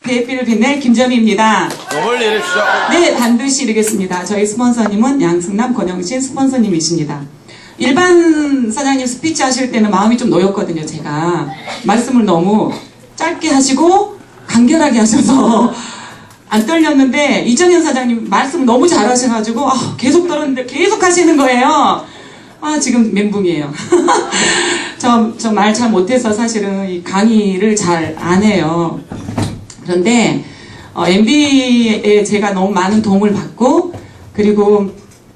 대피를 빛낼 김점희입니다. 몸을 내립시오. 네, 반드시 이루겠습니다. 저희 스폰서님은 양승남, 권영신 스폰서님이십니다. 일반 사장님 스피치 하실 때는 마음이 좀 놓였거든요, 제가. 말씀을 너무 짧게 하시고 간결하게 하셔서 안 떨렸는데, 이정현 사장님 말씀을 너무 잘하셔가지고 계속 떨었는데 계속 하시는 거예요. 지금 멘붕이에요. 저 말 잘 못해서 사실은 이 강의를 잘 안 해요. 그런데 MB에 제가 너무 많은 도움을 받고, 그리고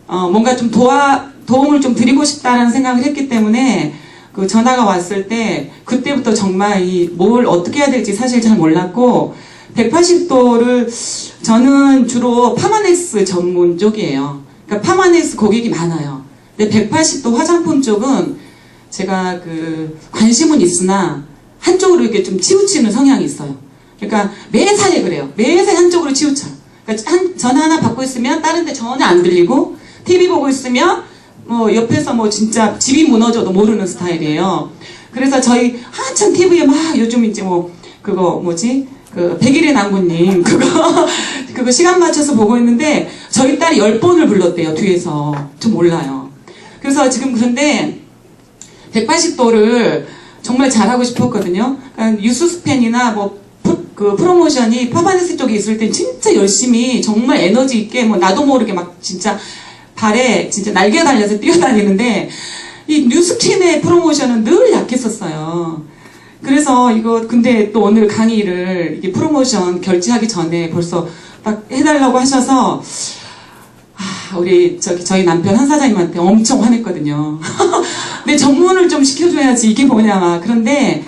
뭔가 좀 도움을 좀 드리고 싶다는 생각을 했기 때문에 그 전화가 왔을 때 그때부터 정말 뭘 어떻게 해야 될지 사실 잘 몰랐고, 180도를 저는 주로 파마넥스 전문 쪽이에요. 그러니까 파마넥스 고객이 많아요. 근데 180도 화장품 쪽은 제가 관심은 있으나 한쪽으로 이렇게 좀 치우치는 성향이 있어요. 그러니까 매사에 그래요. 매사에 한쪽으로 치우쳐요. 그러니까 전화 하나 받고 있으면 다른 데 전혀 안 들리고, TV 보고 있으면 옆에서 진짜 집이 무너져도 모르는 스타일이에요. 그래서 저희 한참 TV에 막 요즘 이제 백일의 남군님 그거 시간 맞춰서 보고 있는데 저희 딸이 10번을 불렀대요, 뒤에서. 좀 몰라요. 그래서 지금 그런데 180도를 정말 잘하고 싶었거든요. 그러니까 유스스펜이나 프로모션이 파마네스 쪽에 있을 땐 진짜 열심히 정말 에너지 있게 나도 모르게 막 진짜 발에 진짜 날개 달려서 뛰어다니는데, 이 뉴스킨의 프로모션은 늘 약했었어요. 그래서 근데 또 오늘 강의를 이게 프로모션 결제하기 전에 벌써 딱 해달라고 하셔서 우리 저희 남편 한 사장님한테 엄청 화냈거든요. 내 전문을 좀 시켜줘야지 이게 뭐냐. 그런데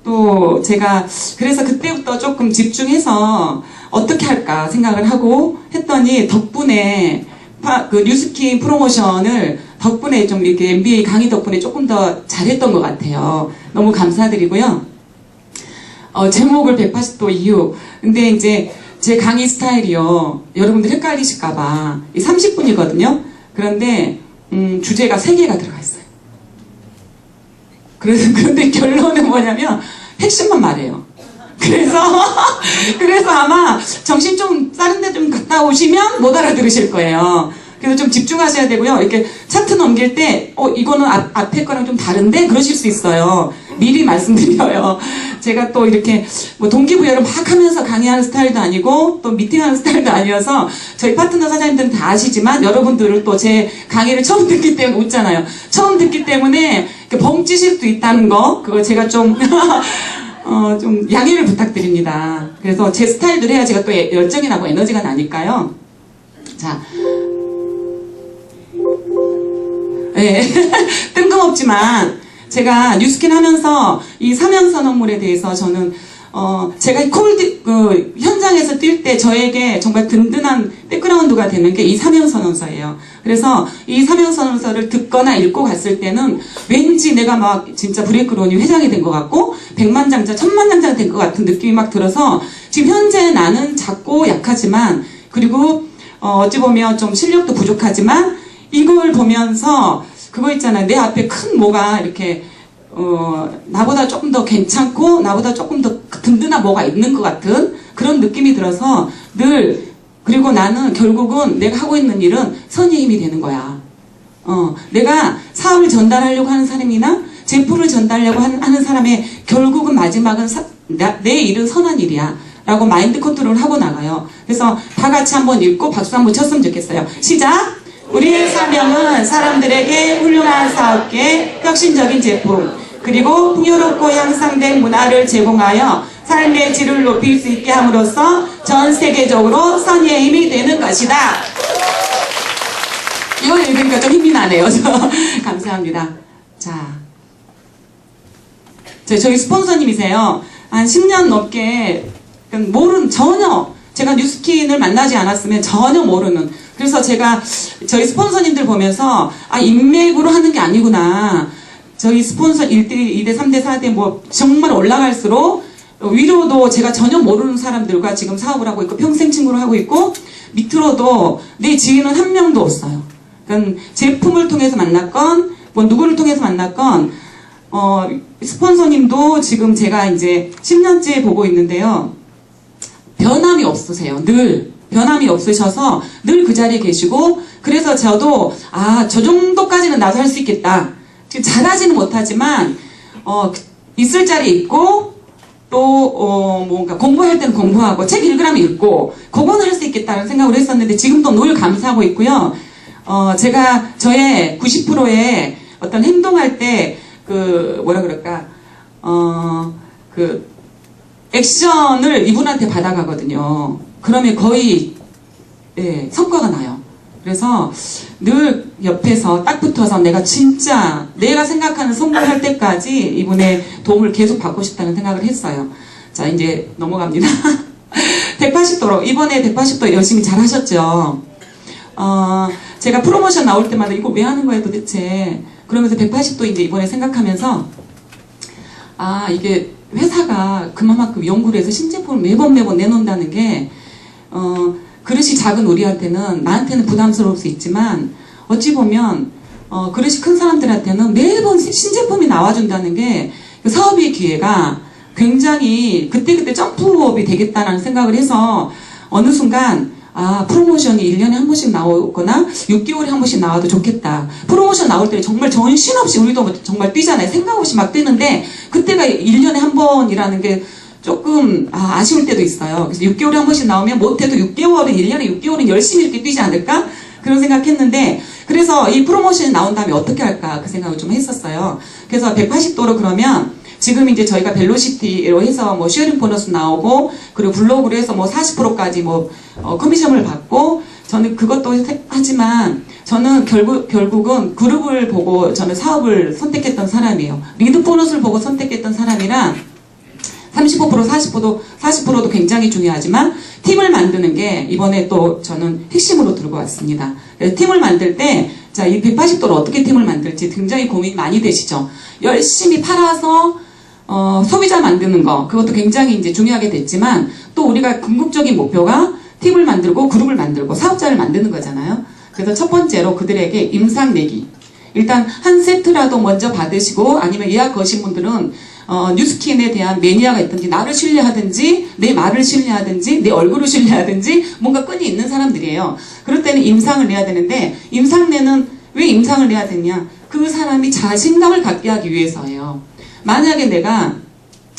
또 제가 그래서 그때부터 조금 집중해서 어떻게 할까 생각을 하고 했더니, 덕분에 뉴스킨 프로모션을 덕분에 좀 이렇게 MBA 강의 덕분에 조금 더 잘했던 것 같아요. 너무 감사드리고요. 제목을 180도 이유. 근데 이제 제 강의 스타일이요, 여러분들 헷갈리실까봐 30분이거든요. 그런데 주제가 3개가 들어가 있어요. 그런데 결론은 뭐냐면 핵심만 말해요. 그래서 아마 정신 좀 다른 데 좀 갔다 오시면 못 알아들으실 거예요. 그래서 좀 집중하셔야 되고요. 이렇게 차트 넘길 때 이거는 앞에 거랑 좀 다른데 그러실 수 있어요. 미리 말씀드려요. 제가 또 이렇게 동기부여를 막 하면서 강의하는 스타일도 아니고 또 미팅하는 스타일도 아니어서, 저희 파트너 사장님들은 다 아시지만 여러분들은 또 제 강의를 처음 듣기 때문에 웃잖아요. 처음 듣기 때문에 벙찌실 수도 있다는 거, 그거 제가 좀 양해를 부탁드립니다. 그래서 제 스타일대로 해야 제가 또 열정이 나고 에너지가 나니까요. 자, 네. 뜬금없지만 제가 뉴스킨 하면서 이 사면선언물에 대해서 저는 제가 현장에서 뛸 때 저에게 정말 든든한 백그라운드가 되는 게 이 사면선언서예요. 그래서 이 사면선언서를 듣거나 읽고 갔을 때는 왠지 내가 막 진짜 브레이크론이 회장이 된 것 같고 100만장자, 1000만장자 된 것 같은 느낌이 막 들어서, 지금 현재 나는 작고 약하지만, 그리고 어찌 보면 좀 실력도 부족하지만, 이걸 보면서 그거 있잖아요. 내 앞에 큰 뭐가 이렇게 나보다 조금 더 괜찮고 나보다 조금 더 든든한 뭐가 있는 것 같은 그런 느낌이 들어서 그리고 나는 결국은 내가 하고 있는 일은 선의 힘이 되는 거야. 내가 사업을 전달하려고 하는 사람이나 제품을 전달하려고 하는 사람의 결국은 마지막은 내 일은 선한 일이야 라고 마인드 컨트롤을 하고 나가요. 그래서 다 같이 한번 읽고 박수 한번 쳤으면 좋겠어요. 시작! 우리의 사명은 사람들에게 훌륭한 사업계, 혁신적인 제품, 그리고 풍요롭고 향상된 문화를 제공하여 삶의 질을 높일 수 있게 함으로써 전 세계적으로 선의의 힘이 되는 것이다. 이걸 읽으니까 좀 힘이 나네요. 감사합니다. 자, 저희 스폰서님이세요. 한 10년 넘게 전혀 제가 뉴스킨을 만나지 않았으면 전혀 모르는, 그래서 제가 저희 스폰서님들 보면서 인맥으로 하는 게 아니구나. 저희 스폰서 1대, 2대, 3대, 4대 정말 올라갈수록 위로도 제가 전혀 모르는 사람들과 지금 사업을 하고 있고 평생 친구를 하고 있고, 밑으로도 내 지인은 한 명도 없어요. 그러니까 제품을 통해서 만났건 누구를 통해서 만났건 스폰서님도 지금 제가 이제 10년째 보고 있는데요. 없으세요. 늘. 변함이 없으셔서 늘 그 자리에 계시고, 그래서 저도, 저 정도까지는 나도 할 수 있겠다. 잘하지는 못하지만, 있을 자리에 있고, 또, 뭔가 공부할 때는 공부하고, 책 읽으라면 읽고, 그거는 할 수 있겠다는 생각을 했었는데, 지금도 늘 감사하고 있고요. 제가 저의 90%의 어떤 행동할 때, 뭐라 그럴까, 액션을 이분한테 받아가거든요. 그러면 거의, 네, 성과가 나요. 그래서 늘 옆에서 딱 붙어서 내가 진짜 내가 생각하는 성공할 때까지 이분의 도움을 계속 받고 싶다는 생각을 했어요. 자, 이제 넘어갑니다. 180도로, 이번에 180도 열심히 잘 하셨죠? 제가 프로모션 나올 때마다 이거 왜 하는 거예요 도대체? 그러면서 180도 이제 이번에 생각하면서, 이게 회사가 그만큼 연구를 해서 신제품을 매번 내놓는다는 게, 그릇이 작은 우리한테는, 나한테는 부담스러울 수 있지만, 어찌 보면, 그릇이 큰 사람들한테는 매번 신제품이 나와준다는 게, 그 사업의 기회가 굉장히 그때그때 점프업이 되겠다는 생각을 해서, 어느 순간, 프로모션이 1년에 한 번씩 나오거나 6개월에 한 번씩 나와도 좋겠다. 프로모션 나올 때 정말 정신없이 우리도 정말 뛰잖아요. 생각 없이 막 뛰는데 그때가 1년에 한 번이라는 게 조금 아쉬울 때도 있어요. 그래서 6개월에 한 번씩 나오면 못해도 6개월은 1년에 6개월은 열심히 이렇게 뛰지 않을까? 그런 생각했는데, 그래서 이 프로모션이 나온 다음에 어떻게 할까 그 생각을 좀 했었어요. 그래서 180도로 그러면 지금 이제 저희가 벨로시티로 해서 뭐 쉐어링 보너스 나오고, 그리고 블로그로 해서 뭐 40%까지 뭐 커미션을 받고, 저는 그것도 하지만 저는 결국은 그룹을 보고 저는 사업을 선택했던 사람이에요. 리드 보너스를 보고 선택했던 사람이라 35%, 40%도 굉장히 중요하지만 팀을 만드는 게 이번에 또 저는 핵심으로 들고 왔습니다. 그래서 팀을 만들 때, 자, 이 180도로 어떻게 팀을 만들지 굉장히 고민이 많이 되시죠. 열심히 팔아서 소비자 만드는 거, 그것도 굉장히 이제 중요하게 됐지만, 또 우리가 궁극적인 목표가 팀을 만들고 그룹을 만들고 사업자를 만드는 거잖아요. 그래서 첫 번째로 그들에게 임상 내기. 일단 한 세트라도 먼저 받으시고, 아니면 예약 거신 분들은 뉴스킨에 대한 매니아가 있든지, 나를 신뢰하든지, 내 말을 신뢰하든지, 내 얼굴을 신뢰하든지, 뭔가 끈이 있는 사람들이에요. 그럴 때는 임상을 내야 되는데, 임상내는 왜 임상을 내야 되냐? 그 사람이 자신감을 갖게 하기 위해서예요. 만약에 내가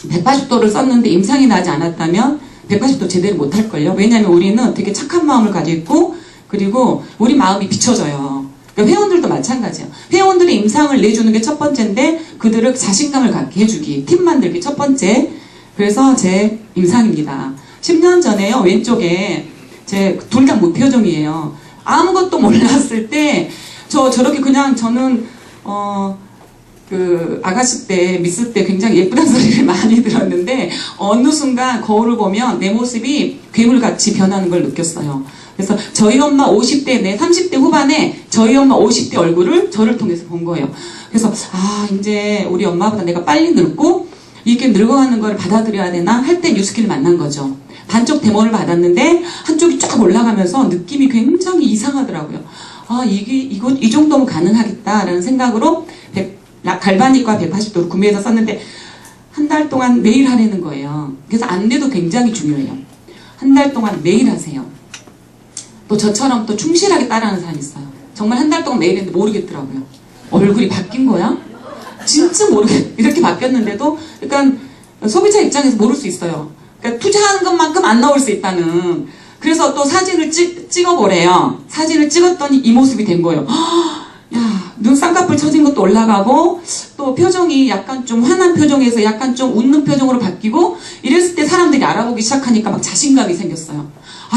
180도를 썼는데 임상이 나지 않았다면 180도 제대로 못할걸요. 왜냐하면 우리는 되게 착한 마음을 가지고 있고, 그리고 우리 마음이 비춰져요. 그러니까 회원들도 마찬가지예요. 회원들이 임상을 내주는 게 첫 번째인데, 그들을 자신감을 갖게 해주기, 팀 만들기 첫 번째. 그래서 제 임상입니다. 10년 전에요, 왼쪽에 제 둘 다 무표정이에요. 아무것도 몰랐을 때 저렇게 그냥 저는 아가씨 때, 미스 때 굉장히 예쁘다는 소리를 많이 들었는데, 어느 순간 거울을 보면 내 모습이 괴물같이 변하는 걸 느꼈어요. 그래서 저희 엄마 50대, 내 30대 후반에 저희 엄마 50대 얼굴을 저를 통해서 본 거예요. 그래서, 이제 우리 엄마보다 내가 빨리 늙고, 이렇게 늙어가는 걸 받아들여야 되나? 할 때 뉴스키를 만난 거죠. 반쪽 데모를 받았는데, 한쪽이 쫙 올라가면서 느낌이 굉장히 이상하더라고요. 이 정도면 가능하겠다라는 생각으로 갈바닉과 180도를 구매해서 썼는데, 한 달 동안 매일 하라는 거예요. 그래서 안내도 굉장히 중요해요. 한 달 동안 매일 하세요. 또 저처럼 또 충실하게 따라하는 사람이 있어요. 정말 한 달 동안 매일 했는데 모르겠더라고요. 얼굴이 바뀐 거야? 진짜 이렇게 바뀌었는데도, 그러니까 소비자 입장에서 모를 수 있어요. 그러니까 투자하는 것만큼 안 나올 수 있다는. 그래서 또 사진을 찍어보래요. 사진을 찍었더니 이 모습이 된 거예요. 야, 눈 쌍꺼풀 처진 것도 올라가고, 또 표정이 약간 좀 화난 표정에서 약간 좀 웃는 표정으로 바뀌고, 이랬을 때 사람들이 알아보기 시작하니까 막 자신감이 생겼어요.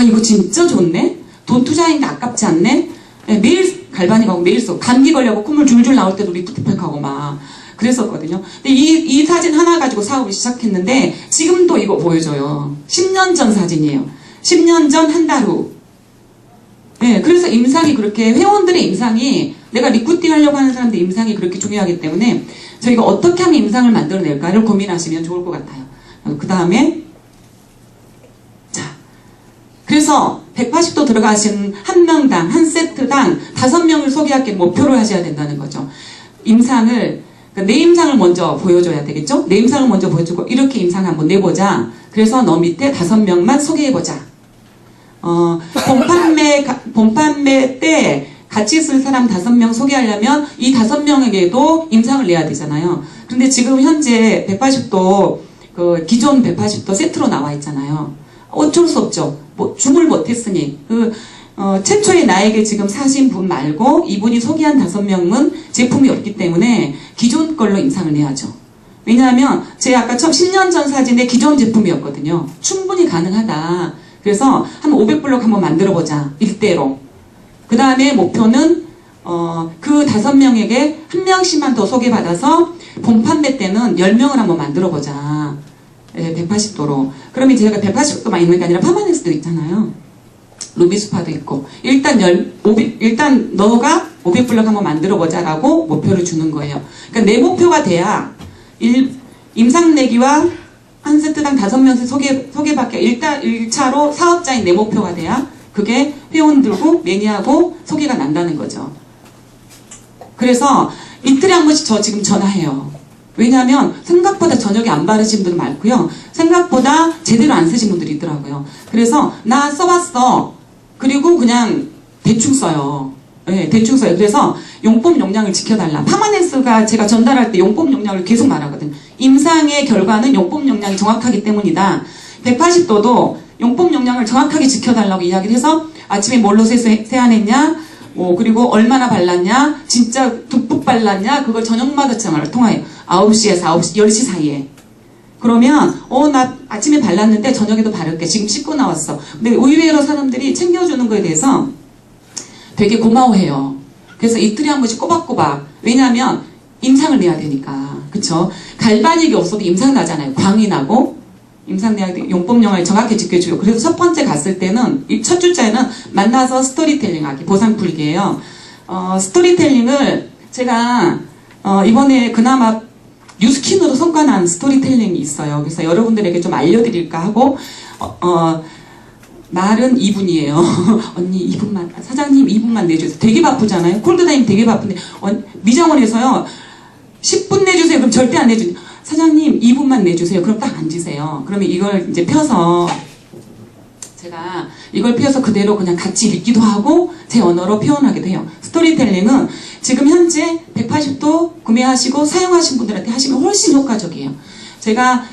이거 진짜 좋네? 돈 투자했는데 아깝지 않네? 네, 매일 갈바닉하고 매일 써. 감기 걸려고 콧물 줄줄 나올 때도 리프트팩하고 막 그랬었거든요. 근데 이 사진 하나 가지고 사업을 시작했는데, 지금도 이거 보여줘요. 10년 전 사진이에요. 10년 전 한 달 후. 네, 그래서 임상이 그렇게, 회원들의 임상이, 내가 리쿠팅 하려고 하는 사람들 임상이 그렇게 중요하기 때문에 저희가 어떻게 하면 임상을 만들어낼까를 고민하시면 좋을 것 같아요. 그 다음에, 자, 그래서 180도 들어가신 한 명당, 한 세트당 5명을 소개하기 목표로 하셔야 된다는 거죠. 임상을, 그러니까 내 임상을 먼저 보여줘야 되겠죠? 내 임상을 먼저 보여주고, 이렇게 임상 한번 내보자. 그래서 너 밑에 5명만 소개해보자. 본판매 때 같이 쓸 사람 5명 소개하려면 이 5명에게도 임상을 내야 되잖아요. 그런데 지금 현재 180도, 기존 180도 세트로 나와 있잖아요. 어쩔 수 없죠. 뭐, 줌을 못했으니. 최초에 나에게 지금 사신 분 말고 이분이 소개한 5명은 제품이 없기 때문에 기존 걸로 임상을 내야죠. 왜냐하면 제 아까 처음 10년 전 사진에 기존 제품이었거든요. 충분히 가능하다. 그래서 한 500블록 한번 만들어보자. 일대로. 그 다음에 목표는 그 5명에게 한 명씩만 더 소개받아서 본판매 때는 10명을 한번 만들어보자. 180도로. 그러면 제가 180도만 있는 게 아니라 파마넥스도 있잖아요. 루비스파도 있고. 일단 너가 500블록 한번 만들어보자라고 목표를 주는 거예요. 그러니까 내 목표가 돼야 임상 내기와 한 세트당 5명씩 소개받게 일단 1차로 사업자인 내 목표가 돼야 그게 회원들고 매니아고 소개가 난다는 거죠. 그래서 이틀에 한 번씩 저 지금 전화해요. 왜냐하면 생각보다 저녁에 안 바르신 분들 많고요. 생각보다 제대로 안 쓰신 분들이 있더라고요. 그래서 나 써봤어. 그리고 그냥 대충 써요. 네, 대충 써요. 그래서 용법 용량을 지켜달라. 파마넥스가 제가 전달할 때 용법 용량을 계속 말하거든요. 임상의 결과는 용법 용량이 정확하기 때문이다. 180도도 용법 용량을 정확하게 지켜달라고 이야기를 해서 아침에 뭘로 세안했냐, 그리고 얼마나 발랐냐, 진짜 듬뿍 발랐냐, 그걸 저녁마다 전화를 통화해요. 9시에서 10시 사이에. 그러면 나 아침에 발랐는데 저녁에도 바를게. 지금 씻고 나왔어. 근데 의외로 사람들이 챙겨주는 거에 대해서 되게 고마워해요. 그래서 이틀에 한 번씩 꼬박꼬박. 왜냐하면 임상을 내야 되니까. 그쵸? 갈바닉이 없어도 임상 나잖아요. 광이 나고. 임상 내야 돼. 용법용을 정확히 지켜주고. 그래서 첫 번째 갔을 때는, 첫 주차에는 만나서 스토리텔링 하기, 보상 풀기예요. 스토리텔링을 제가, 이번에 그나마 뉴스킨으로 성과난 스토리텔링이 있어요. 그래서 여러분들에게 좀 알려드릴까 하고, 말은 2분이에요. 언니 2분만, 사장님 2분만 내주세요. 되게 바쁘잖아요. 콜드타임 되게 바쁜데, 미장원에서요, 10분 내주세요. 그럼 절대 안 내주세요. 사장님 2분만 내주세요. 그럼 딱 앉으세요. 그러면 이걸 이제 펴서, 제가 이걸 펴서 그대로 그냥 같이 읽기도 하고, 제 언어로 표현하기도 해요. 스토리텔링은 지금 현재 180도 구매하시고 사용하신 분들한테 하시면 훨씬 효과적이에요. 제가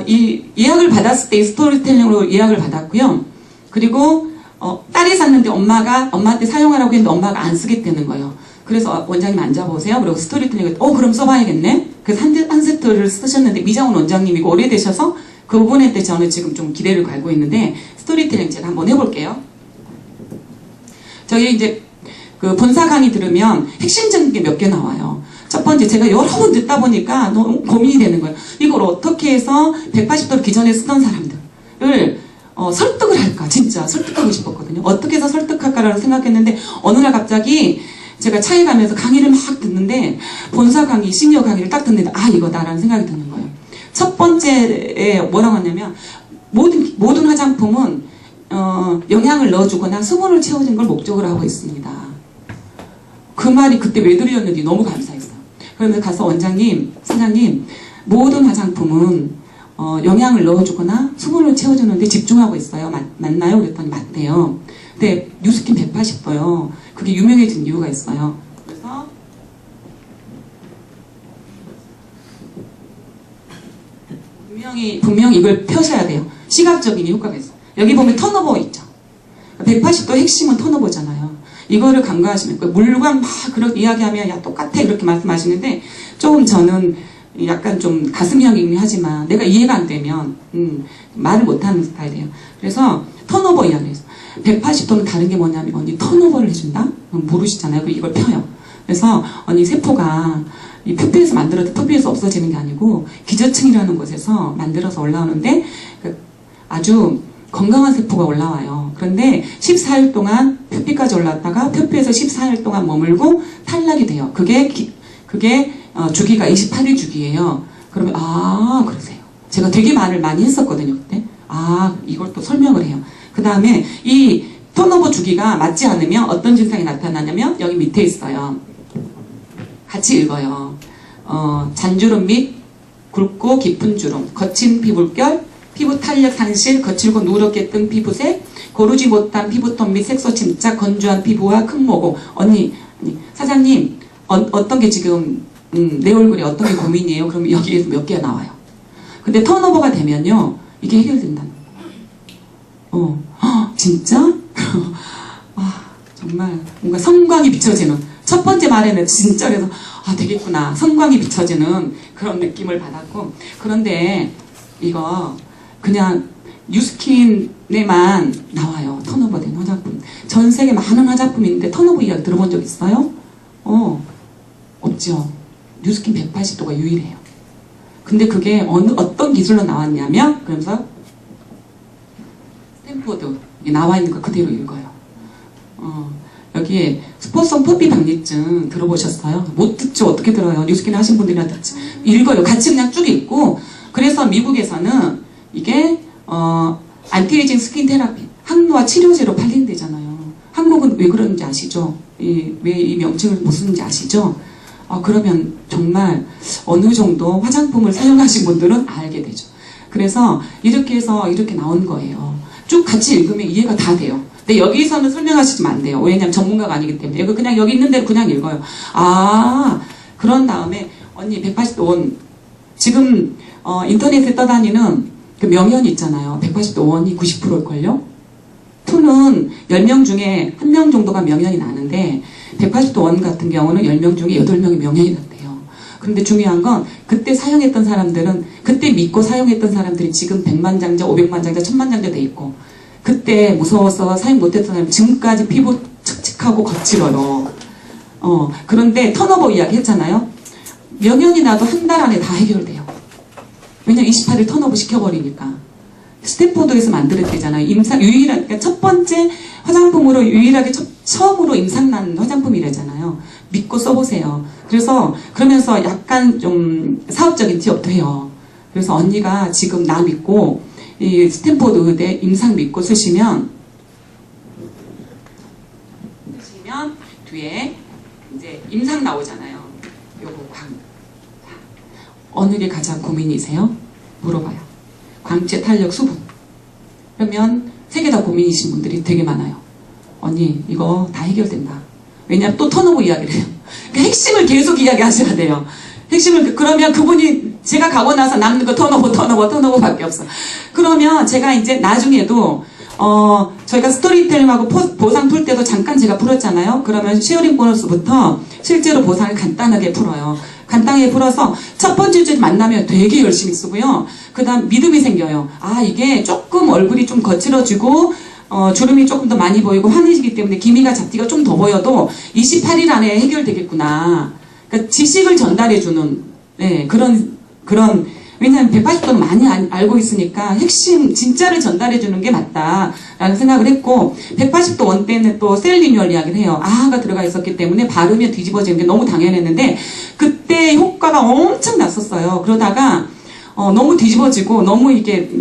이 예약을 받았을 때 스토리텔링으로 예약을 받았고요. 그리고 딸이 샀는데 엄마한테 사용하라고 했는데 엄마가 안 쓰겠다는 거예요. 그래서 원장님 앉아보세요. 그리고 스토리텔링을 그럼 써봐야겠네. 그래서 한 세트를 쓰셨는데 미장원 원장님이고 오래되셔서 그분한테 저는 지금 좀 기대를 걸고 있는데 스토리텔링 제가 한번 해볼게요. 저희 이제 그 본사 강의 들으면 핵심적인 게 몇 개 나와요. 첫 번째, 제가 여러 번 듣다 보니까 너무 고민이 되는 거예요. 이걸 어떻게 해서 180도를 기존에 쓰던 사람들을 설득을 할까? 진짜 설득하고 싶었거든요. 어떻게 해서 설득할까라고 생각했는데 어느 날 갑자기 제가 차에 가면서 강의를 막 듣는데 본사 강의, 시니어 강의를 딱 듣는데 이거다라는 생각이 드는 거예요. 첫 번째에 뭐라고 하냐면 모든 화장품은 영양을 넣어주거나 수분을 채워주는 걸 목적으로 하고 있습니다. 그 말이 그때 왜 들렸는지 너무 감사했어요. 그러면서 가서 원장님, 사장님, 모든 화장품은 영양을 넣어주거나 수분을 채워주는데 집중하고 있어요. 맞나요? 그랬더니 맞대요. 근데 뉴스킨 180도요. 그게 유명해진 이유가 있어요. 그래서 분명히 이걸 펴셔야 돼요. 시각적인 효과가 있어요. 여기 보면 턴오버 있죠. 180도 핵심은 턴오버잖아요. 이거를 간과하시면 물관 막 그렇게 이야기하면 야 똑같아 이렇게 말씀하시는데 조금 저는 약간 좀 가슴형이긴 하지만 내가 이해가 안 되면 말을 못하는 스타일이에요. 그래서 턴오버 이야기를 했어요. 180도는 다른 게 뭐냐면 언니 턴오버를 해준다? 모르시잖아요. 이걸 펴요. 그래서 언니 세포가 이 표피에서 만들어도 표피에서 없어지는 게 아니고 기저층이라는 곳에서 만들어서 올라오는데 아주 건강한 세포가 올라와요. 그런데 14일 동안 표피까지 올라왔다가 표피에서 14일 동안 머물고 탈락이 돼요. 그게 주기가 28일 주기예요. 그러면 그러세요. 제가 되게 말을 많이 했었거든요. 그때. 이걸 또 설명을 해요. 그 다음에 이 턴오버 주기가 맞지 않으면 어떤 증상이 나타나냐면 여기 밑에 있어요. 같이 읽어요. 잔주름 및 굵고 깊은 주름, 거친 피부결, 피부 탄력 상실, 거칠고 누렇게 뜬 피부색, 고르지 못한 피부톤 및 색소 침착, 건조한 피부와 큰 모공. 언니, 사장님, 어떤 게 지금 내 얼굴에 어떤 게 고민이에요? 그럼 여기에서 몇 개가 나와요. 근데 턴오버가 되면요, 이게 해결된다. 진짜? 아, 정말 뭔가 성광이 비춰지는, 첫 번째 말에는 진짜 그래서 되겠구나, 성광이 비춰지는 그런 느낌을 받았고. 그런데 이거 그냥 뉴스킨에만 나와요. 턴오버 된 화장품. 전 세계 많은 화장품이 있는데 턴오버 이야기 들어본 적 있어요? 없죠. 뉴스킨 180도가 유일해요. 근데 그게 어떤 기술로 나왔냐면, 그러면서 스탠포드 나와 있는 거 그대로 읽어요. 여기에 스포성 포비 박리증 들어보셨어요? 못 듣죠. 어떻게 들어요? 뉴스킨 하신 분들이나 듣지. 읽어요. 같이 그냥 쭉 읽고. 그래서 미국에서는 이게 안티에이징 스킨 테라피, 항노화 치료제로 팔린대잖아요. 한국은 왜 그러는지 아시죠? 왜 이 명칭을 못 쓰는지 아시죠? 그러면 정말 어느 정도 화장품을 사용하신 분들은 알게 되죠. 그래서 이렇게 해서 이렇게 나온 거예요. 쭉 같이 읽으면 이해가 다 돼요. 근데 여기서는 설명하시면 안 돼요. 왜냐면 전문가가 아니기 때문에. 여기 그냥 여기 있는 대로 그냥 읽어요. 그런 다음에 언니 180도 원. 지금 인터넷에 떠다니는 그 명현 있잖아요. 180도 원이 90%일걸요? 2는 10명 중에 1명 정도가 명현이 나는데 180도 원 같은 경우는 10명 중에 8명이 명현이 났대요. 그런데 중요한 건 그때 사용했던 사람들은, 그때 믿고 사용했던 사람들이 지금 100만 장자, 500만 장자, 1000만 장자 돼 있고, 그때 무서워서 사용 못했던 사람은 지금까지 피부 칙칙하고 거칠어요. 그런데 턴오버 이야기 했잖아요. 명현이 나도 한 달 안에 다 해결돼요. 왜냐면 28일 턴오버 시켜버리니까. 스탠포드에서 만들었대잖아요. 그러니까 첫 번째 화장품으로 유일하게 처음으로 임상난 화장품이래잖아요. 믿고 써보세요. 그러면서 약간 좀 사업적인 티업도 해요. 그래서 언니가 지금 나 믿고 이 스탠포드 의대 임상 믿고 쓰시면 뒤에 이제 임상 나오잖아요. 요거 어느 게 가장 고민이세요? 물어봐요. 광채, 탄력, 수분. 그러면 3개 다 고민이신 분들이 되게 많아요. 언니 이거 다 해결된다. 왜냐면 또 턴오버 이야기를 해요. 그 핵심을 계속 이야기하셔야 돼요. 그러면 그분이 제가 가고 나서 남는 거 턴오버밖에 없어. 그러면 제가 이제 나중에도 저희가 스토리텔링하고 보상 풀 때도 잠깐 제가 풀었잖아요. 그러면 쉐어링 보너스부터 실제로 보상을 간단하게 풀어요. 간단하게 풀어서 첫 번째 주 만나면 되게 열심히 쓰고요. 그 다음 믿음이 생겨요. 이게 조금 얼굴이 좀 거칠어지고 주름이 조금 더 많이 보이고 환해지기 때문에 기미가 잡티가 좀 더 보여도 28일 안에 해결되겠구나. 그러니까 지식을 전달해주는 그런 왜냐하면 180도는 많이 알고 있으니까 핵심 진짜를 전달해주는 게 맞다라는 생각을 했고, 180도 원 때는 또 셀 리뉴얼 이야기를 해요. 아가 들어가 있었기 때문에 바르면 뒤집어지는 게 너무 당연했는데 그때 효과가 엄청 났었어요. 그러다가 너무 뒤집어지고 너무 이게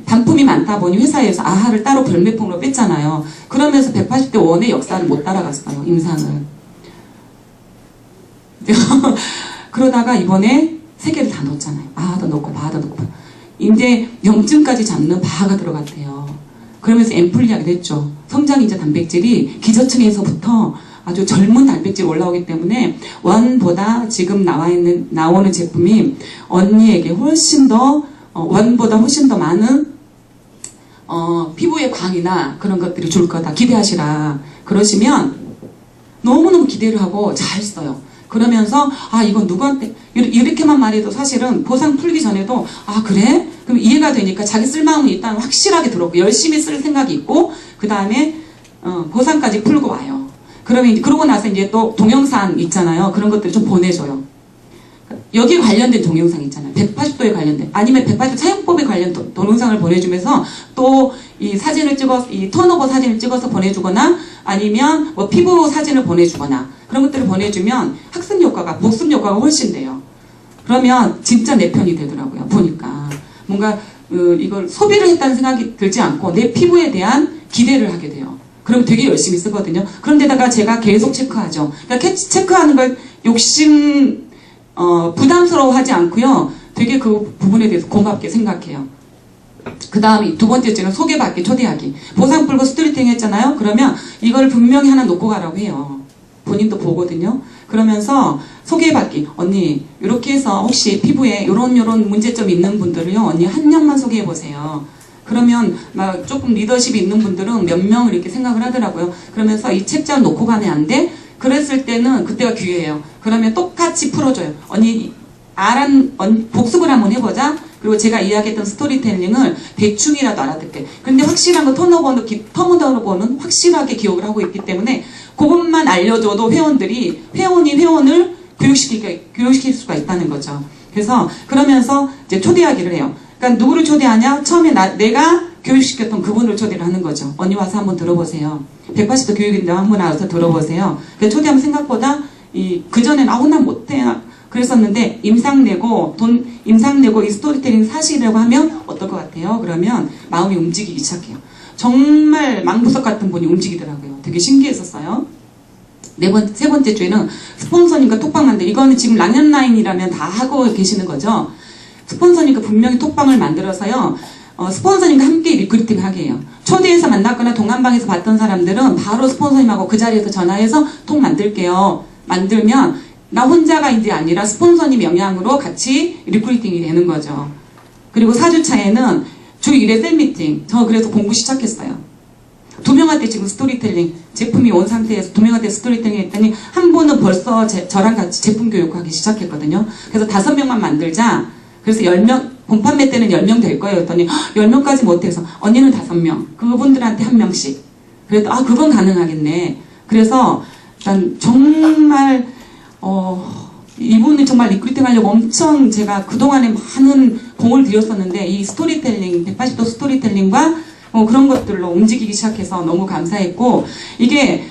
반품이 많다 보니 회사에서 아하를 따로 별매품으로 뺐잖아요. 그러면서 180도 원의 역사를 못 따라갔어요. 임상을. 그러다가 이번에 3개를 다 넣었잖아요. 아도 넣고 바도 넣고. 이제 염증까지 잡는 바가 들어갔대요. 그러면서 앰플 이야기를 했죠. 성장인자 단백질이 기저층에서부터 아주 젊은 단백질이 올라오기 때문에 원보다 지금 나오는 제품이 언니에게 훨씬 더 원보다 훨씬 더 많은 피부의 광이나 그런 것들이 줄 거다. 기대하시라. 그러시면 너무너무 기대를 하고 잘 써요. 그러면서 이건 누구한테 이렇게만 말해도 사실은 보상 풀기 전에도 그래? 그럼 이해가 되니까 자기 쓸 마음은 일단 확실하게 들었고 열심히 쓸 생각이 있고 그 다음에 보상까지 풀고 와요. 그러고 나서 이제 또 동영상 있잖아요. 그런 것들을 좀 보내줘요. 여기에 관련된 동영상 있잖아요. 180도에 관련된, 아니면 180도 사용법에 관련 동영상을 보내주면서 또 이 사진을 이 턴오버 사진을 찍어서 보내주거나 아니면 뭐 피부 사진을 보내주거나 그런 것들을 보내주면 학습 효과가, 복습 효과가 훨씬 돼요. 그러면 진짜 내 편이 되더라고요. 보니까 뭔가 이걸 소비를 했다는 생각이 들지 않고 내 피부에 대한 기대를 하게 돼요. 그럼 되게 열심히 쓰거든요. 그런데다가 제가 계속 체크하죠. 그러니까 체크하는 걸 부담스러워하지 않고요. 되게 그 부분에 대해서 고맙게 생각해요. 그 다음에 두 번째째는 소개받기, 초대하기. 보상 풀고 스토리텔링 했잖아요. 그러면 이걸 분명히 하나 놓고 가라고 해요. 본인도 보거든요. 그러면서 소개받기. 언니 이렇게 해서 혹시 피부에 요런 문제점 있는 분들을요, 언니 한 명만 소개해보세요. 그러면 막 조금 리더십이 있는 분들은 몇 명을 이렇게 생각을 하더라고요. 그러면서 이 책자를 놓고 가면 안 돼? 그랬을 때는 그때가 기회예요. 그러면 똑같이 풀어줘요. 언니 복습을 한번 해보자. 그리고 제가 이야기했던 스토리텔링을 대충이라도 알아듣게. 근데 확실한 거 턴오버는 확실하게 기억을 하고 있기 때문에 그것만 알려줘도 회원이 회원을 교육시킬 수가 있다는 거죠. 그래서 그러면서 이제 초대하기를 해요. 그러니까 누구를 초대하냐? 처음에 내가 교육시켰던 그분을 초대를 하는 거죠. 언니 와서 한번 들어보세요. 180도 교육인데 한번 와서 들어보세요. 그러니까 초대하면 생각보다 그전엔 난 못해. 그랬었는데 임상 내고 이 스토리텔링 사시려고 하면 어떨 것 같아요? 그러면 마음이 움직이기 시작해요. 정말 망부석 같은 분이 움직이더라고요. 되게 신기했었어요. 세 번째 주에는 스폰서님과 톡방 만들. 이거는 지금 랑년라인이라면 다 하고 계시는 거죠. 스폰서님과 분명히 톡방을 만들어서요. 스폰서님과 함께 리크루팅 하게 해요. 초대해서 만났거나 동안방에서 봤던 사람들은 바로 스폰서님하고 그 자리에서 전화해서 톡 만들게요. 만들면 나 혼자가 이제 아니라 스폰서님 영향으로 같이 리크루팅이 되는 거죠. 그리고 4주차에는 주 1회 셀미팅. 저 그래서 공부 시작했어요. 2명한테 지금 스토리텔링, 제품이 온 상태에서 2명한테 스토리텔링 했더니 한 분은 벌써 저랑 같이 제품 교육하기 시작했거든요. 그래서 5명만 만들자. 그래서 10명, 본판매 때는 10명 될 거예요. 그랬더니 10명까지 못해서 언니는 5명, 그분들한테 1명씩. 그래도 그건 가능하겠네. 그래서 일단 정말 이분이 정말 리크루팅 하려고 엄청 제가 그동안에 많은 공을 들였었는데 이 스토리텔링, 180도 스토리텔링과 그런 것들로 움직이기 시작해서 너무 감사했고 이게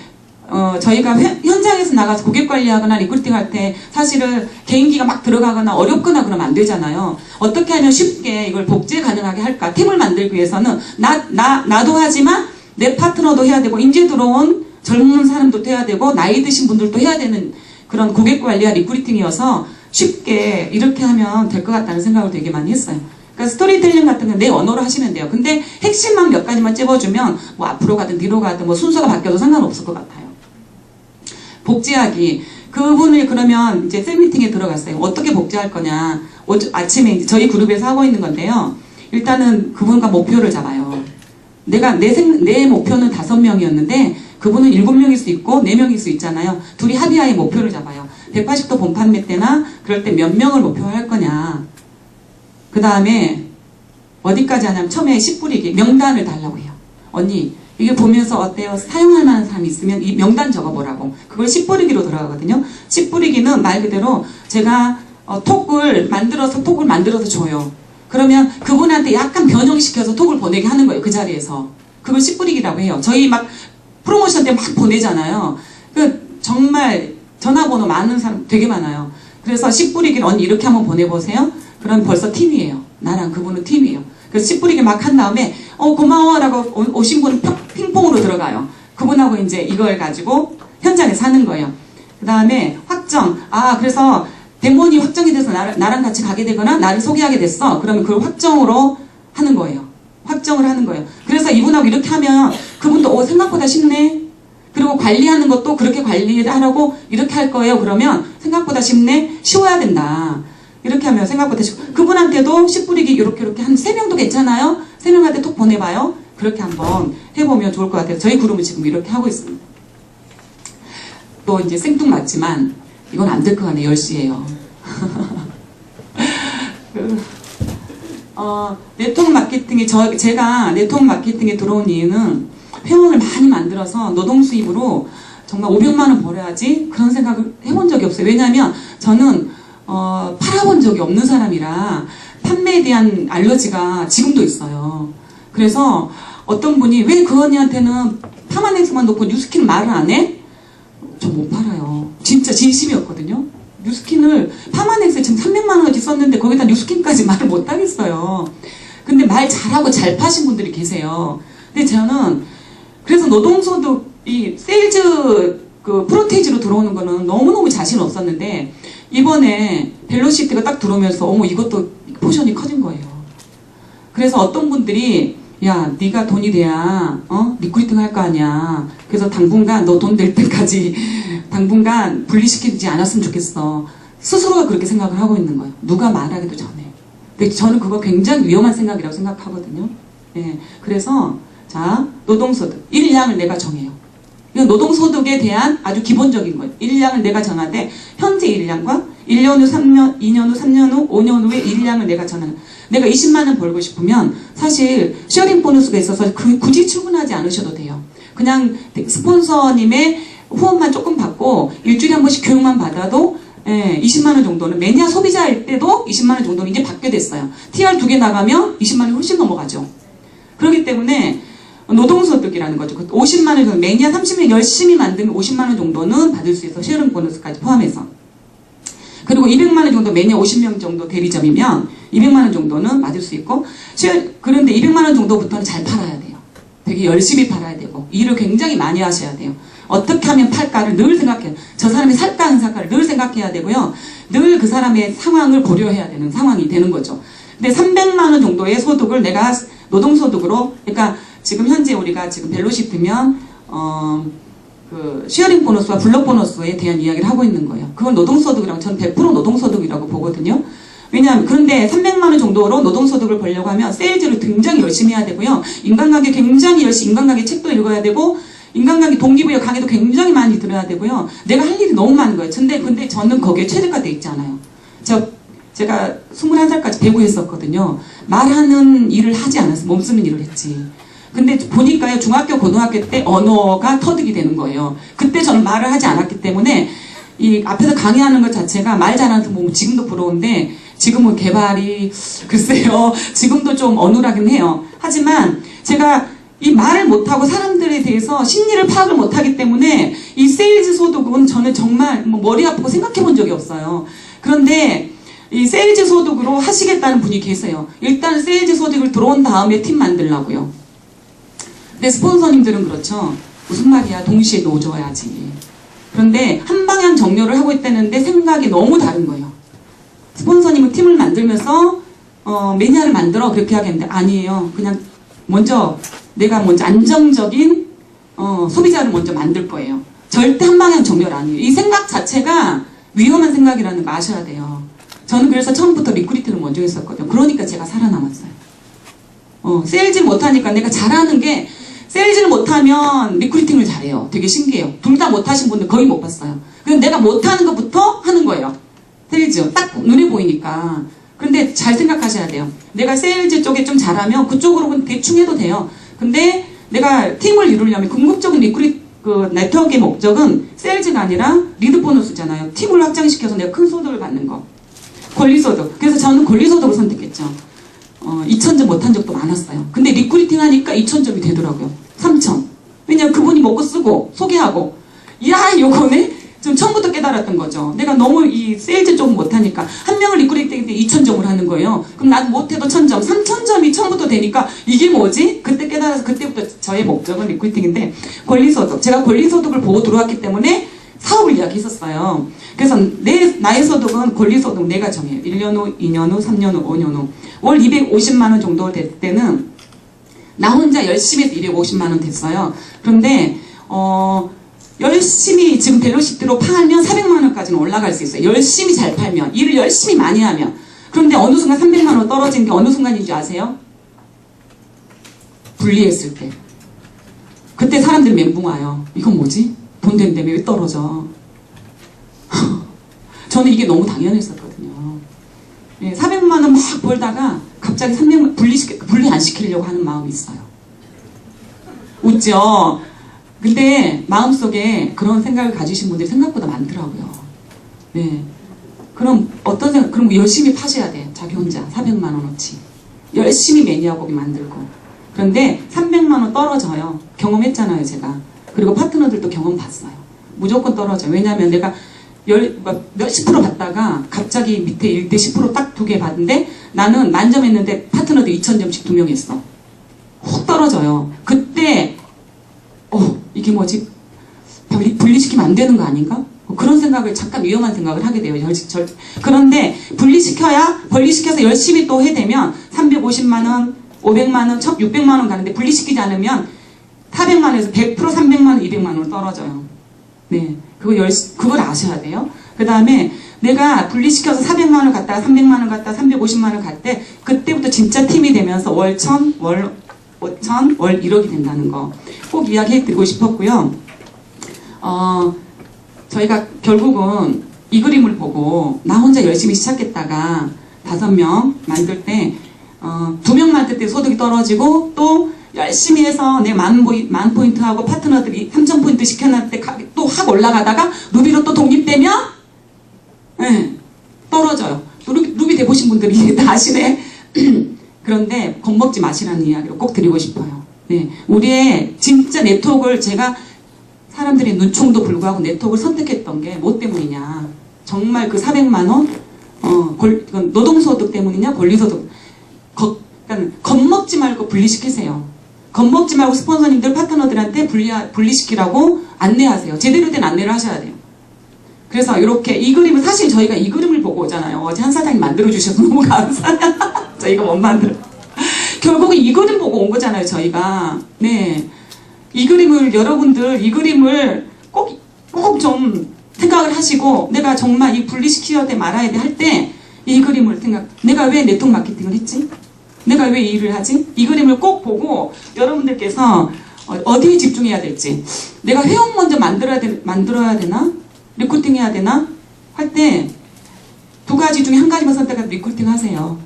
저희가 현장에서 나가서 고객 관리하거나 리크루팅 할 때 사실은 개인기가 막 들어가거나 어렵거나 그러면 안 되잖아요. 어떻게 하면 쉽게 이걸 복제 가능하게 할까? 팀을 만들기 위해서는 나도 하지만 내 파트너도 해야 되고 이제 들어온 젊은 사람도 해야 되고 나이 드신 분들도 해야 되는 그런 고객 관리와 리크루팅이어서 쉽게 이렇게 하면 될 것 같다는 생각을 되게 많이 했어요. 그러니까 스토리텔링 같은 건 내 언어로 하시면 돼요. 근데 핵심만 몇 가지만 찝어주면 뭐 앞으로 가든 뒤로 가든 뭐 순서가 바뀌어도 상관없을 것 같아요. 복제하기. 그분을 그러면 이제 셀미팅에 들어갔어요. 어떻게 복제할 거냐. 아침에 이제 저희 그룹에서 하고 있는 건데요. 일단은 그분과 목표를 잡아요. 내 목표는 5명이었는데 그분은 7명일 수 있고 4명일 수 있잖아요. 둘이 합의하에 목표를 잡아요. 180도 본판매 때나 그럴 때 몇 명을 목표로 할 거냐. 그 다음에 어디까지 하냐면 처음에 씨 뿌리기 명단을 달라고 해요. 언니 이게 보면서 어때요? 사용할 만한 사람이 있으면 이 명단 적어보라고. 그걸 씨 뿌리기로 들어가거든요. 씨 뿌리기는 말 그대로 제가 톡을 만들어서 줘요. 그러면 그분한테 약간 변형시켜서 톡을 보내게 하는 거예요. 그 자리에서. 그걸 씨 뿌리기라고 해요. 저희 막 프로모션 때 막 보내잖아요. 정말 전화번호 많은 사람 되게 많아요. 그래서 씨 뿌리기를 언니 이렇게 한번 보내보세요. 그럼 벌써 팀이에요. 나랑 그분은 팀이에요. 그래서 씨 뿌리기 막 한 다음에 고마워 라고 오신 분은 핑퐁으로 들어가요. 그분하고 이제 이걸 가지고 현장에서 하는 거예요. 그 다음에 확정. 그래서 대본이 확정이 돼서 나랑 같이 가게 되거나 나를 소개하게 됐어. 그러면 그걸 확정으로 하는 거예요. 확정을 하는 거예요. 그래서 이분하고 이렇게 하면 그분도 생각보다 쉽네. 그리고 관리하는 것도 그렇게 관리하라고 이렇게 할 거예요. 그러면 생각보다 쉽네. 쉬워야 된다. 이렇게 하면 생각보다 쉽고 그분한테도 씨 뿌리기 이렇게 한 3명도 괜찮아요. 3명한테 톡 보내봐요. 그렇게 한번 해보면 좋을 것 같아요. 저희 그룹은 지금 이렇게 하고 있습니다. 또 이제 생뚱맞지만 이건 안 될 것 같네요. 10시에요. 네트워크 마케팅이 제가 네트워크 마케팅에 들어온 이유는 회원을 많이 만들어서 노동 수입으로 정말 500만 원 벌어야지 그런 생각을 해본 적이 없어요. 왜냐하면 저는 팔아본 적이 없는 사람이라 판매에 대한 알러지가 지금도 있어요. 그래서 어떤 분이 왜 그 언니한테는 파마넥스만 놓고 뉴스킨 말을 안 해? 저 못 팔아요. 진짜 진심이었거든요. 뉴스킨을 파마넥스에 지금 300만 원어치 썼는데 거기다 뉴스킨까지 말을 못 하겠어요. 근데 말 잘하고 잘 파신 분들이 계세요. 근데 저는 그래서 노동소득 이 세일즈 프로테이지로 들어오는 거는 너무너무 자신 없었는데 이번에 벨로시티가 딱 들어오면서 이것도 포션이 커진 거예요. 그래서 어떤 분들이 야, 네가 돈이 돼야 리크루팅 할 거 아니야. 그래서 당분간 너 돈 낼 때까지 당분간 분리시키지 않았으면 좋겠어. 스스로가 그렇게 생각을 하고 있는 거예요. 누가 말하기도 전에. 근데 저는 그거 굉장히 위험한 생각이라고 생각하거든요. 예, 그래서 자, 노동소득 1량을 내가 정해요. 이건 노동소득에 대한 아주 기본적인 거예요. 1량을 내가 정하되 현재 1량과 1년 후, 3년, 2년 후, 3년 후, 5년 후에 1량을 내가 정하는. 내가 20만 원 벌고 싶으면 사실 쉐어링 보너스가 있어서 굳이 출근하지 않으셔도 돼요. 그냥 스폰서님의 후원만 조금 받고 일주일에 한 번씩 교육만 받아도 20만 원 정도는 매니아 소비자일 때도 20만 원 정도는 이제 받게 됐어요. TR 2개 나가면 20만 원이 훨씬 넘어가죠. 그렇기 때문에 노동소득이라는 거죠. 50만 원 정도, 매니아 30년 열심히 만들면 50만 원 정도는 받을 수 있어. 쉐어링 보너스까지 포함해서. 그리고 200만 원 정도 매니아 50명 정도 대리점이면 200만 원 정도는 받을 수 있고, 그런데 200만 원 정도부터는 잘 팔아야 돼요. 되게 열심히 팔아야 되고 일을 굉장히 많이 하셔야 돼요. 어떻게 하면 팔까를 늘 생각해요. 저 사람이 살까 안 살까를 늘 생각해야 되고요. 늘 그 사람의 상황을 고려해야 되는 상황이 되는 거죠. 근데 300만 원 정도의 소득을 내가 노동소득으로, 그러니까 지금 현재 우리가 지금 벨로시티면 그 쉐어링 보너스와 블록 보너스에 대한 이야기를 하고 있는 거예요. 그건 노동소득이랑 저는 100% 노동소득이라고 보거든요. 왜냐하면 그런데 300만 원 정도로 노동소득을 벌려고 하면 세일즈를 굉장히 열심히 해야 되고요. 인간관계 굉장히 열심히, 인간관계 책도 읽어야 되고 인간관계 동기부여 강의도 굉장히 많이 들어야 되고요. 내가 할 일이 너무 많은 거예요. 근데 저는 거기에 최저가돼 있지 않아요. 제가 21살까지 배우했었거든요. 말하는 일을 하지 않았어요. 몸쓰는 일을 했지. 근데 보니까요, 중학교, 고등학교 때 언어가 터득이 되는 거예요. 그때 저는 말을 하지 않았기 때문에 이 앞에서 강의하는 것 자체가 말 잘하는 거 보면 지금도 부러운데, 지금은 개발이 글쎄요, 지금도 좀 어눌하긴 해요. 하지만 제가 이 말을 못하고 사람들에 대해서 심리를 파악을 못하기 때문에 이 세일즈 소득은 저는 정말 머리 아프고 생각해 본 적이 없어요. 그런데 이 세일즈 소득으로 하시겠다는 분이 계세요. 일단 세일즈 소득을 들어온 다음에 팀 만들라고요. 근데 스폰서님들은 그렇죠. 무슨 말이야, 동시에 넣어줘야지. 그런데 한 방향 정렬을 하고 있다는데 생각이 너무 다른 거예요. 스폰서님은 팀을 만들면서 매니아를 만들어 그렇게 하겠는데 아니에요. 그냥 내가 먼저 안정적인 소비자를 먼저 만들 거예요. 절대 한 방향 정렬 아니에요. 이 생각 자체가 위험한 생각이라는 거 아셔야 돼요. 저는 그래서 처음부터 리크루팅을 먼저 했었거든요. 그러니까 제가 살아남았어요. 세일즈 못하니까 내가 잘하는 게, 세일즈를 못하면 리크루팅을 잘해요. 되게 신기해요. 둘 다 못하신 분들 거의 못 봤어요. 그럼 내가 못하는 것부터 하는 거예요. 세일즈 딱 눈에 보이니까. 그런데 잘 생각하셔야 돼요. 내가 세일즈 쪽에 좀 잘하면 그쪽으로 대충 해도 돼요. 근데 내가 팀을 이루려면 궁극적인 네트워크의 목적은 세일즈가 아니라 리드 보너스잖아요. 팀을 확장시켜서 내가 큰 소득을 받는 거. 권리소득. 그래서 저는 권리소득을 선택했죠. 2,000점 못한 적도 많았어요. 근데 리크루팅 하니까 2,000점이 되더라고요. 3,000. 왜냐면 그분이 먹고 쓰고 소개하고, 야, 요거네? 좀 처음부터 깨달았던 거죠. 내가 너무 이 세일즈 쪽은 못하니까 한 명을 리크루팅 때 2,000점을 하는 거예요. 그럼 난 못해도 1,000점, 3,000점이 처음부터 되니까 이게 뭐지? 그때 깨달아서 그때부터 저의 목적은 리크루팅인데, 권리소득. 제가 권리소득을 보고 들어왔기 때문에 사업을 이야기했었어요. 그래서 나의 소득은 권리소득 내가 정해요. 1년 후, 2년 후, 3년 후, 5년 후. 월 250만 원 정도 될 때는 나 혼자 열심히 해서 250만 원 됐어요. 그런데 열심히 지금 벨로시티로 팔면 400만 원까지는 올라갈 수 있어요. 열심히 잘 팔면, 일을 열심히 많이 하면. 그런데 어느 순간 300만 원 떨어진 게 어느 순간인지 아세요? 분리했을 때. 그때 사람들이 멘붕 와요. 이건 뭐지? 돈 된다며 왜 떨어져? 저는 이게 너무 당연했었거든요. 400만 원 막 벌다가 갑자기 300만 분리 안 시키려고 하는 마음이 있어요. 웃죠? 근데 마음속에 그런 생각을 가지신 분들이 생각보다 많더라고요. 네. 그럼 어떤 생각? 그럼 열심히 파셔야 돼. 자기 혼자 400만 원어치. 열심히 매니아고기 만들고. 그런데 300만 원 떨어져요. 경험했잖아요, 제가. 그리고 파트너들도 경험 봤어요. 무조건 떨어져요. 왜냐하면 내가 몇십 프로 받다가 갑자기 밑에 1대 10% 딱 2개 받는데 나는 만점 했는데 파트너도 2,000점씩 2명 했어. 훅 떨어져요. 그때 이게 뭐지? 분리시키면 안 되는 거 아닌가? 그런 생각을, 잠깐 위험한 생각을 하게 돼요. 그런데 분리시켜서 열심히 또 해대면 350만 원, 500만 원, 600만 원 가는데 분리시키지 않으면 400만 원에서 100%, 300만 원, 200만 원 떨어져요. 네. 그걸 아셔야 돼요. 그 다음에 내가 분리시켜서 400만 원 갔다가 300만 원 갔다가 350만 원 갈 때 그때부터 진짜 팀이 되면서 월 1000, 월 5천, 월 1억이 된다는 거 꼭 이야기해 드리고 싶었고요. 저희가 결국은 이 그림을 보고 나 혼자 열심히 시작했다가 5명 만들 때 2명 만들 때 소득이 떨어지고 또 열심히 해서 내 만 포인트하고 파트너들이 3,000포인트 시켜놨을 때 또 확 올라가다가 루비로 또 독립되면 네, 떨어져요. 루비 돼보신 분들이 다 아시네. 그런데 겁먹지 마시라는 이야기를 꼭 드리고 싶어요. 네, 우리의 진짜 네트워크를 제가 사람들의 눈총도 불구하고 네트워크를 선택했던 게 뭐 때문이냐. 정말 그 400만 원 노동소득 때문이냐 권리소득. 그러니까 겁먹지 말고 분리시키세요. 겁먹지 말고 스폰서님들 파트너들한테 분리시키라고 안내하세요. 제대로 된 안내를 하셔야 돼요. 그래서 이렇게 이 그림을 사실 저희가 이 그림을 보고 오잖아요. 어제 한 사장님 만들어주셔서 너무 감사해요. 저희가 못 만들어. 결국은 이 그림 보고 온 거잖아요. 저희가. 네. 이 그림을 여러분들 이 그림을 꼭 좀 생각을 하시고 내가 정말 이 분리시켜야 돼 말아야 돼 할 때 이 그림을 내가 왜 네트워크 마케팅을 했지? 내가 왜 이 일을 하지? 이 그림을 꼭 보고 여러분들께서 어디에 집중해야 될지 내가 회원 먼저 만들어야 되나? 리크루팅 해야 되나? 할 때 두 가지 중에 한 가지만 선택해서 리크루팅 하세요.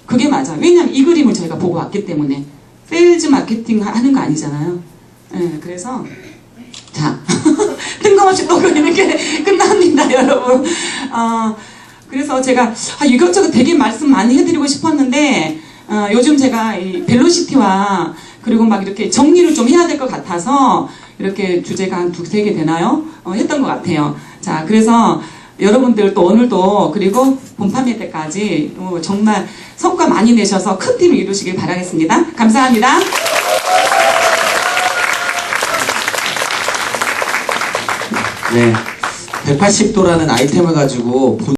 그게 맞아요. 왜냐하면 이 그림을 저희가 보고 왔기 때문에 세일즈 마케팅 하는 거 아니잖아요. 네, 그래서 자 뜬금없이 또 이렇게 끝납니다, 여러분. 그래서 제가 이것저것 되게 말씀 많이 해드리고 싶었는데 요즘 제가 이 벨로시티와 그리고 막 이렇게 정리를 좀 해야 될 것 같아서 이렇게 주제가 한 2-3개 되나요? 했던 것 같아요. 자, 그래서 여러분들 또 오늘도 그리고 본판매 때까지 정말 성과 많이 내셔서 큰 팀을 이루시길 바라겠습니다. 감사합니다. 네, 180도라는 아이템을 가지고